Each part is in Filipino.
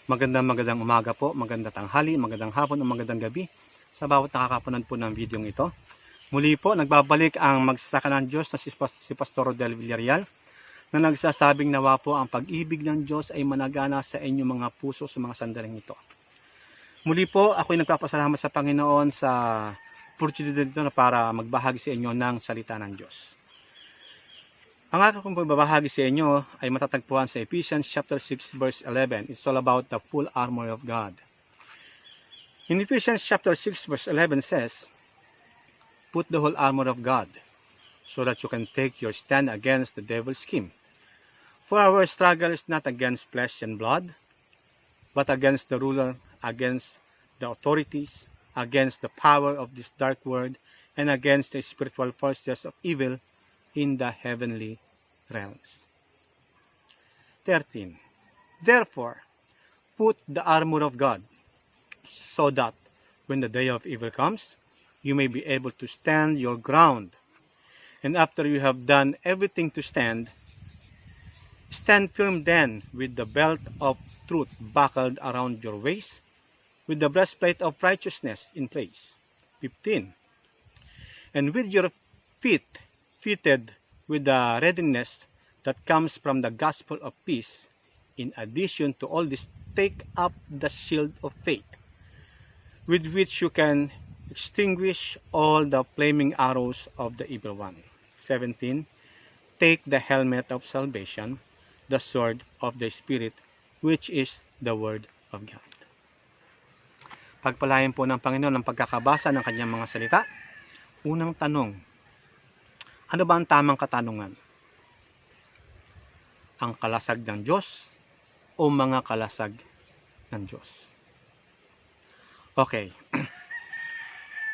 Magandang umaga po, magandang tanghali, magandang hapon o magandang gabi sa bawat nakakapunod po ng video ito. Muli po, nagbabalik ang magsasaka ng Diyos na si Pastor Rodel Villarreal na nagsasabing nawa po ang pag-ibig ng Diyos ay managana sa inyong mga puso sa mga sandaling ito. Muli po, ako'y nagpapasalamat sa Panginoon sa opportunity dito para magbahagi sa inyo ng salita ng Diyos. Ang aking pagbabahagi sa inyo ay matatagpuan sa Ephesians chapter 6 verse 11. It's all about the full armor of God. In Ephesians chapter 6 verse 11 says, "Put the whole armor of God, so that you can take your stand against the devil's scheme. For our struggle is not against flesh and blood, but against the ruler, against the authorities, against the power of this dark world, and against the spiritual forces of evil in the heavenly realms." 13. Therefore, put the armor of God, so that when the day of evil comes, you may be able to stand your ground. And after you have done everything to stand, stand firm then with the belt of truth buckled around your waist, with the breastplate of righteousness in place. 15. And with your feet fitted with the readiness that comes from the gospel of peace. In addition to all this, take up the shield of faith, with which you can extinguish all the flaming arrows of the evil one. 17. Take the helmet of salvation, the sword of the Spirit, which is the word of God. Pagpalain po ng Panginoon ang pagkakabasa ng kanyang mga salita. Unang tanong, ano ba ang tamang katanungan? Ang kalasag ng Diyos o mga kalasag ng Diyos? Okay.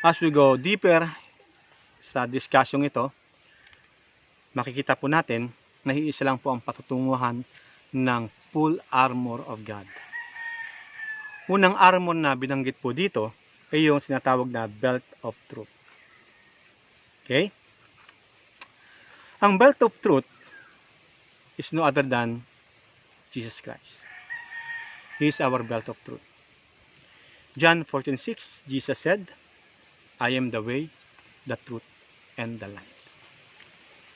As we go deeper sa discussion ito, makikita po natin na iisa lang po ang patutunguhan ng full armor of God. Unang armor na binanggit po dito ay yung sinatawag na belt of truth. Okay? Ang belt of truth is no other than Jesus Christ. He is our belt of truth. John 14:6, Jesus said, "I am the way, the truth, and the life."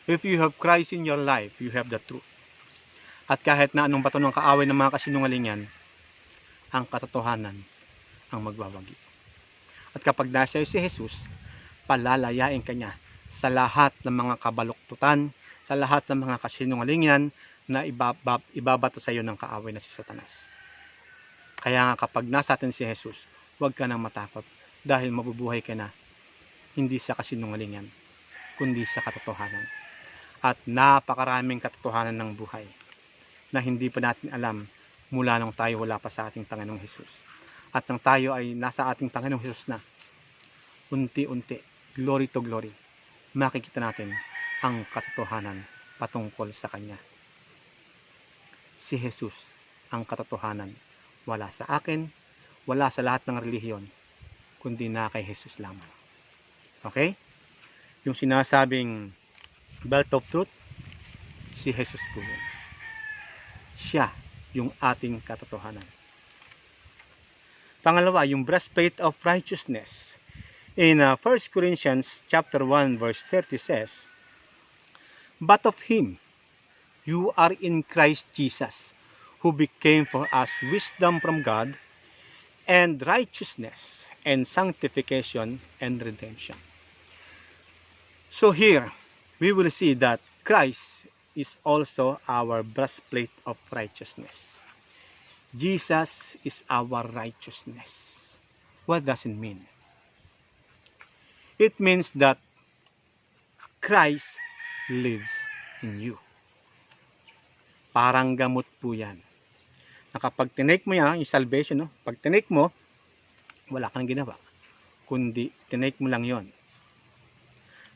If you have Christ in your life, you have the truth. At kahit na anong bato ng kaaway ng mga kasinungalingan, ang katotohanan ang magbawagi. At kapag nasa iyo si Jesus, palalayain ka niya sa lahat ng mga kabaluktutan, sa lahat ng mga kasinungalingan na ibabato sa iyo ng kaaway na si Satanas. Kaya nga kapag nasa atin si Jesus, huwag ka nang matakot dahil mabubuhay ka na hindi sa kasinungalingan, kundi sa katotohanan. At napakaraming katotohanan ng buhay na hindi pa natin alam mula nung tayo wala pa sa ating Panginoong Jesus. At nang tayo ay nasa ating Panginoong Jesus na, unti-unti, glory to glory, makikita natin ang katotohanan patungkol sa Kanya. Si Jesus ang katotohanan. Wala sa akin, wala sa lahat ng relihiyon, kundi na kay Jesus lamang. Okay? Yung sinasabing belt of truth, si Jesus po yun. Siya yung ating katotohanan. Pangalawa, yung breastplate of righteousness. In 1 Corinthians chapter 1 verse 30 says, "But of Him you are in Christ Jesus, who became for us wisdom from God, and righteousness, and sanctification, and redemption." So here, we will see that Christ is also our breastplate of righteousness. Jesus is our righteousness. What does it mean? It means that Christ lives in you. Parang gamot po yan. Na kapag tinake mo yan, yung salvation, no? Pag tinake mo, wala kang ginawa. Kundi tinake mo lang yon.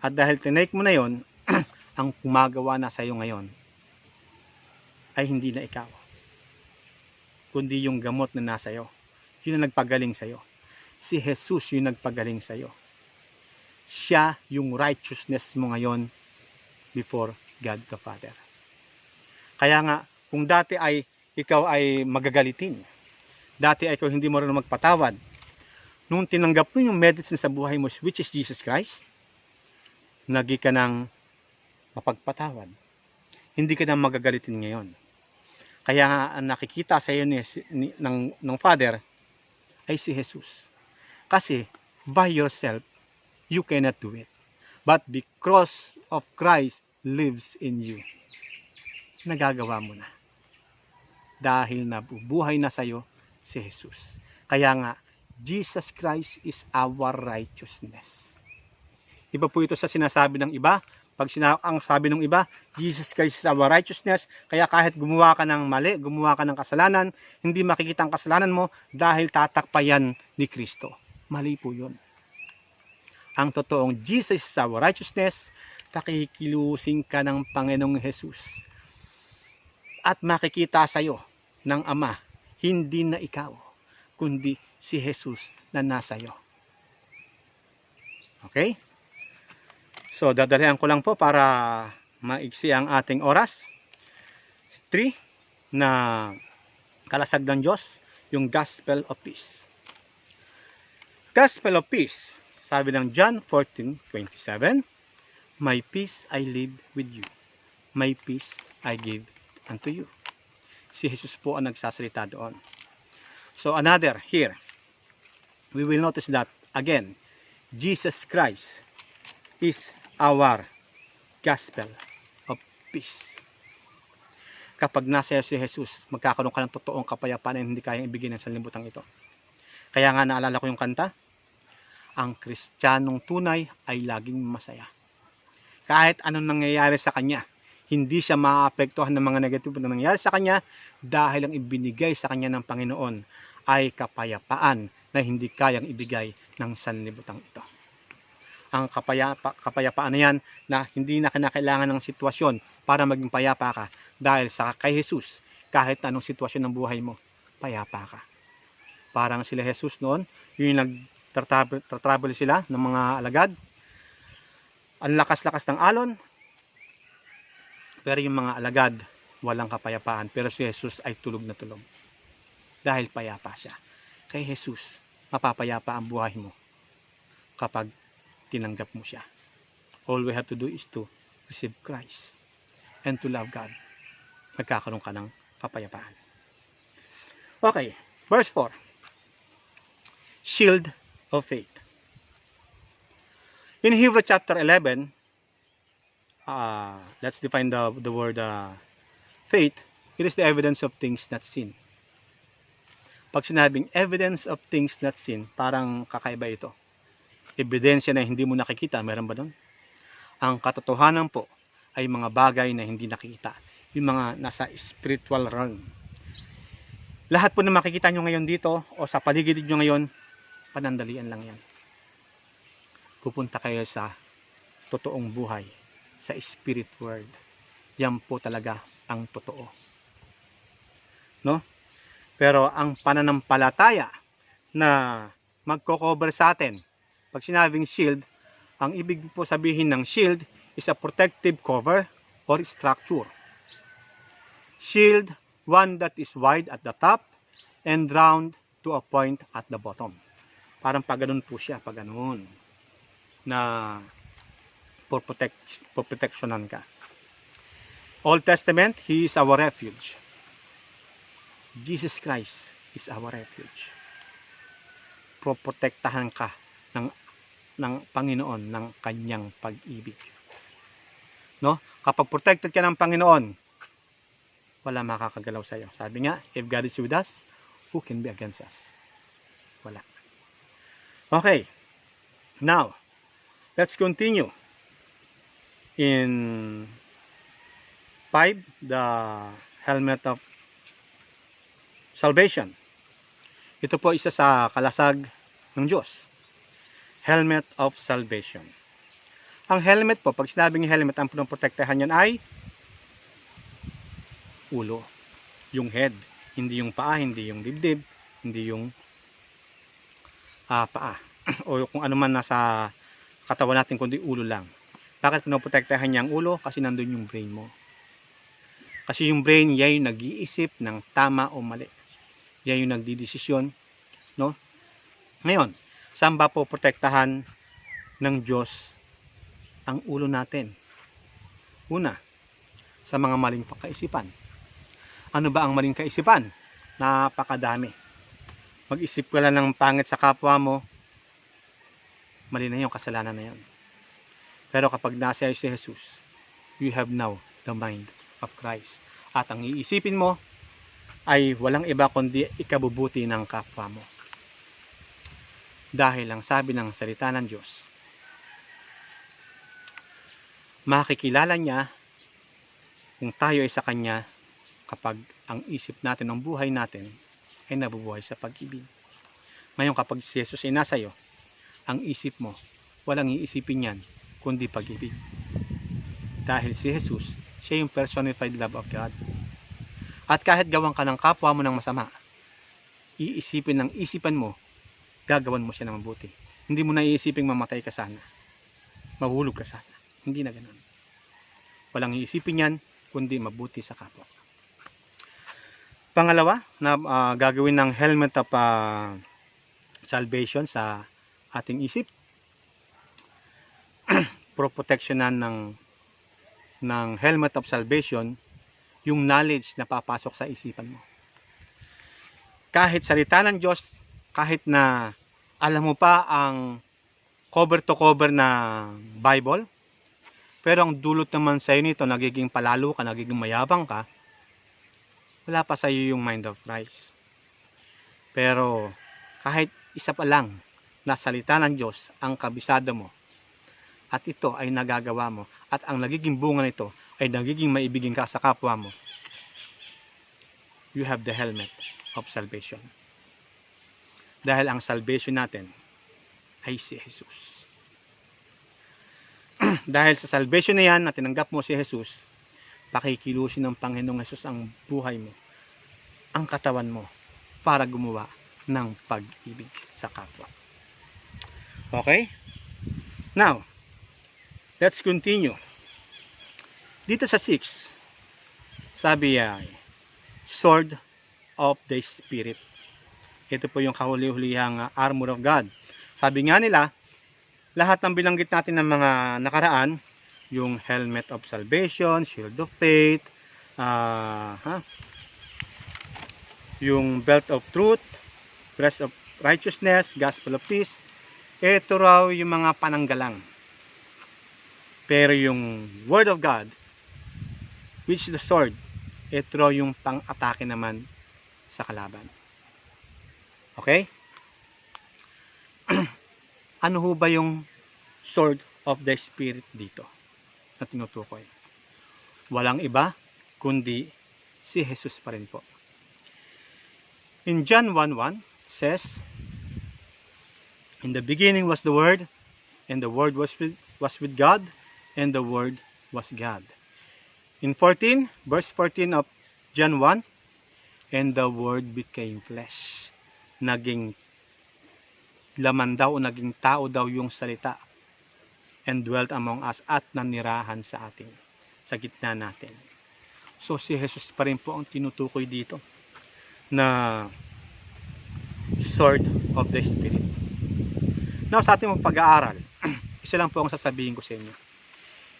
At dahil tinake mo na yon, ang gumagawa na sa iyo ngayon ay hindi na ikaw, kundi yung gamot na nasa iyo. Yun ang nagpagaling sa iyo. Si Jesus yung nagpagaling sa iyo. Siya yung righteousness mo ngayon before God the Father. Kaya nga, kung dati ay ikaw ay magagalitin, Dati ay ikaw hindi marunong magpatawad. Nung tinanggap mo yung medicine sa buhay mo, which is Jesus Christ, nagi ka ng mapagpatawad. Hindi ka na magagalitin ngayon. Kaya nga ang nakikita sa iyo ng Father ay si Jesus. Kasi by yourself, you cannot do it. But because of Christ lives in you, nagagawa mo na. Dahil nabubuhay na sa iyo si Jesus. Kaya nga, Jesus Christ is our righteousness. Iba po ito sa sinasabi ng iba. Pag ang sabi ng iba, Jesus Christ is our righteousness, kaya kahit gumawa ka ng mali, gumawa ka ng kasalanan, hindi makikita ang kasalanan mo dahil tatakpayan ni Kristo. Mali po yun. Ang totoong Jesus is our righteousness, pakikilusing ka ng Panginoong Jesus. At makikita sa iyo ng Ama, hindi na ikaw, kundi si Jesus na nasa iyo. Okay? So, dadalihan ko lang po para maiksi ang ating oras. 3, na kalasag ng Diyos, yung Gospel of Peace. Gospel of Peace, sabi ng John 14:27, My peace I leave with you. My peace I give unto you. Si Jesus po ang nagsasalita doon. So, another here, we will notice that, again, Jesus Christ is our gospel of peace. Kapag nasa iyo si Jesus, magkakaroon ka ng totoong kapayapaan na hindi kayang ibigay ng sanlibutan ito. Kaya nga naalala ko yung kanta, ang Kristiyanong tunay ay laging masaya. Kahit anong nangyayari sa kanya, hindi siya maapektuhan ng mga negatibo na nangyayari sa kanya dahil ang ibinigay sa kanya ng Panginoon ay kapayapaan na hindi kayang ibigay ng sanlibutan ito. Ang kapayapaan na yan na hindi na kinakailangan ng sitwasyon para maging payapa ka dahil sa kay Jesus, kahit anong sitwasyon ng buhay mo, payapa ka. Parang sila Jesus noon, yung nagtatravel sila ng mga alagad, ang lakas-lakas ng alon, pero yung mga alagad walang kapayapaan, pero si Jesus ay tulog na tulog dahil payapa siya. Kay Jesus, mapapayapa ang buhay mo kapag tinanggap mo siya. All we have to do is to receive Christ and to love God. Magkakaroon ka ng kapayapaan. Okay, verse 4. Shield of faith. In Hebrews chapter 11, let's define the word faith. It is the evidence of things not seen. Pag sinabing evidence of things not seen, parang kakaiba ito. Ebidensya na hindi mo nakikita, meron ba doon? Ang katotohanan po ay mga bagay na hindi nakikita, yung mga nasa spiritual realm. Lahat po na makikita nyo ngayon dito o sa paligid nyo ngayon, panandalian lang yan. Pupunta kayo sa totoong buhay, sa spirit world. Yan po talaga ang totoo. No? Pero ang pananampalataya na magko-cover sa atin, pag sinabing shield, ang ibig po sabihin ng shield is a protective cover or structure. Shield, one that is wide at the top and round to a point at the bottom. Parang pag ganun po siya, pag ganun, na for protectionan ka. Old Testament, He is our refuge. Jesus Christ is our refuge. Protektahan ka ng Panginoon ng kanyang pag-ibig. No? Kapag protected ka ng Panginoon, wala makakagalaw sa iyo. Sabi nga, if God is with us, who can be against us? Wala. Okay. Now, let's continue. In 5, the helmet of salvation. Ito po isa sa kalasag ng Diyos. Helmet of salvation. Ang helmet po, pag sinabing helmet, ang pinoprotektahan yan ay ulo. Yung head. Hindi yung paa, hindi yung dibdib, hindi yung paa. O kung ano man nasa katawan natin, kundi ulo lang. Bakit pinoprotektahan niya ang ulo? Kasi nandun yung brain mo. Kasi yung brain, yan yung nag-iisip ng tama o mali. Yan yung nagdidesisyon, no? Ngayon, saan ba po protektahan ng Diyos ang ulo natin? Una, sa mga maling kaisipan. Ano ba ang maling kaisipan? Napakadami. Mag-isip ka lang ng pangit sa kapwa mo, mali na yung kasalanan na yun. Pero kapag nasa iyo si Jesus, you have now the mind of Christ. At ang iisipin mo ay walang iba kundi ikabubuti ng kapwa mo. Dahil ang sabi ng salita ng Diyos, makikilala niya kung tayo ay sa Kanya kapag ang isip natin, ang buhay natin ay nabubuhay sa pag-ibig. Ngayon kapag si Jesus ay nasa iyo, ang isip mo, walang iisipin yan kundi pag-ibig. Dahil si Jesus, siya yung personified love of God. At kahit gawan ka ng kapwa mo ng masama, iisipin ng isipan mo, gagawan mo siya ng mabuti. Hindi mo na iisipin mamatay ka sana, mahulog ka sana. Hindi na ganoon. Walang iisipin yan kundi mabuti sa kapwa. Pangalawa, na gagawin ng helmet of salvation sa ating isip. Proteksyonan ng helmet of salvation yung knowledge na papasok sa isipan mo. Kahit salita ng Diyos, kahit na alam mo pa ang cover to cover na Bible, pero ang dulot naman sa iyo nito, nagiging palalo ka, nagiging mayabang ka, wala pa sa iyo yung mind of Christ. Pero kahit isa pa lang na salita ng Diyos ang kabisado mo, at ito ay nagagawa mo, at ang nagiging bunga nito ay nagiging maibigin ka sa kapwa mo, you have the helmet of salvation. Dahil ang salvation natin ay si Jesus. Dahil sa salvation na yan, na tinanggap mo si Jesus, pakikilusin ng Panginoong Jesus ang buhay mo, ang katawan mo, para gumawa ng pag-ibig sa kapwa. Okay? Now, let's continue. Dito sa 6, sabi ay, Sword of the Spirit. Ito po yung kahuli-hulihang armor of God. Sabi nga nila, lahat ng binanggit natin ng mga nakaraan, yung helmet of salvation, shield of faith, yung belt of truth, breast of righteousness, gospel of peace, ito raw yung mga pananggalang. Pero yung word of God, which is the sword, ito raw yung pang-atake naman sa kalaban. Okay? Ano ho ba yung sword of the Spirit dito na tinutukoy? Walang iba kundi si Jesus pa rin po. In John 1:1 says, in the beginning was the Word, and the Word was with God, and the Word was God. In verse 14 of John 1, and the Word became flesh. Naging laman daw o naging tao daw yung salita, and dwelt among us, at nanirahan sa atin, sa gitna natin. So si Jesus pa rin po ang tinutukoy dito na sword of the Spirit. Now sa ating pag-aaral, isa lang po ang sasabihin ko sa inyo.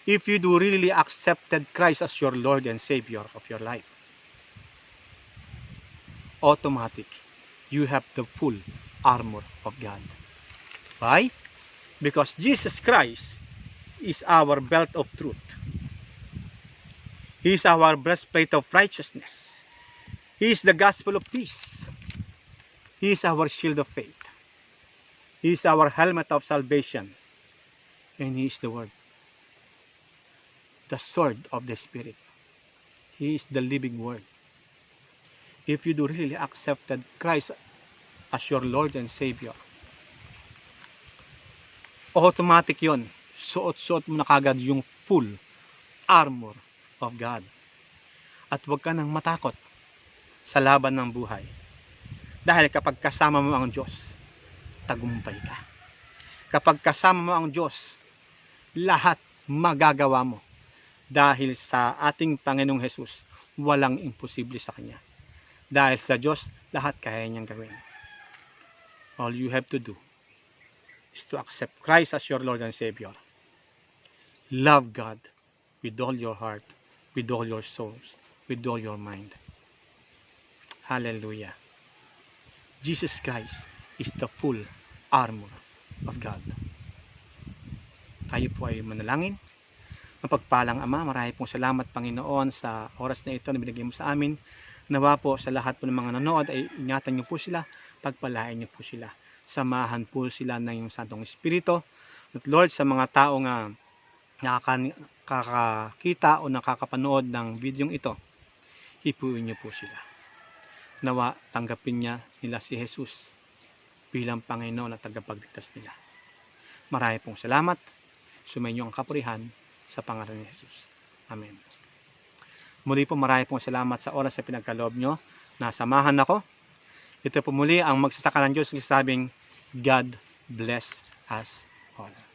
If you do really accepted Christ as your Lord and Savior of your life, automatic, you have the full armor of God. Why? Because Jesus Christ is our belt of truth. He is our breastplate of righteousness. He is the gospel of peace. He is our shield of faith. He is our helmet of salvation. And He is the Word, the sword of the Spirit. He is the living Word. If you do really accepted Christ as your Lord and Savior, automatic yon. Suot-suot mo na kagad yung full armor of God. At huwag ka nang matakot sa laban ng buhay. Dahil kapag kasama mo ang Diyos, tagumpay ka. Kapag kasama mo ang Diyos, lahat magagawa mo. Dahil sa ating Panginoong Jesus, walang imposible sa Kanya. Dahil sa Diyos, lahat kaya niyang gawin. All you have to do is to accept Christ as your Lord and Savior. Love God with all your heart, with all your souls, with all your mind. Hallelujah. Jesus Christ is the full armor of God. Tayo po ay manalangin. Mapagpalang Ama, marami pong salamat Panginoon sa oras na ito na binigay mo sa amin. Nawa po sa lahat po ng mga nanood ay ingatan niyo po sila, pagpalain niyo po sila. Samahan po sila ng iyong Santong Espiritu. At Lord, sa mga taong nakakakita o nakakapanood ng videong ito, hipuin niyo po sila. Nawa tanggapin nila si Jesus bilang Panginoon at tagapagligtas nila. Marami pong salamat. Sumainyo ang kapurihan sa pangalan ni Jesus. Amen. Muli po marami pong salamat sa oras na pinagkaloob nyo na samahan ako. Ito po muli ang magsasaka ng Diyos nagsasabing God bless us all.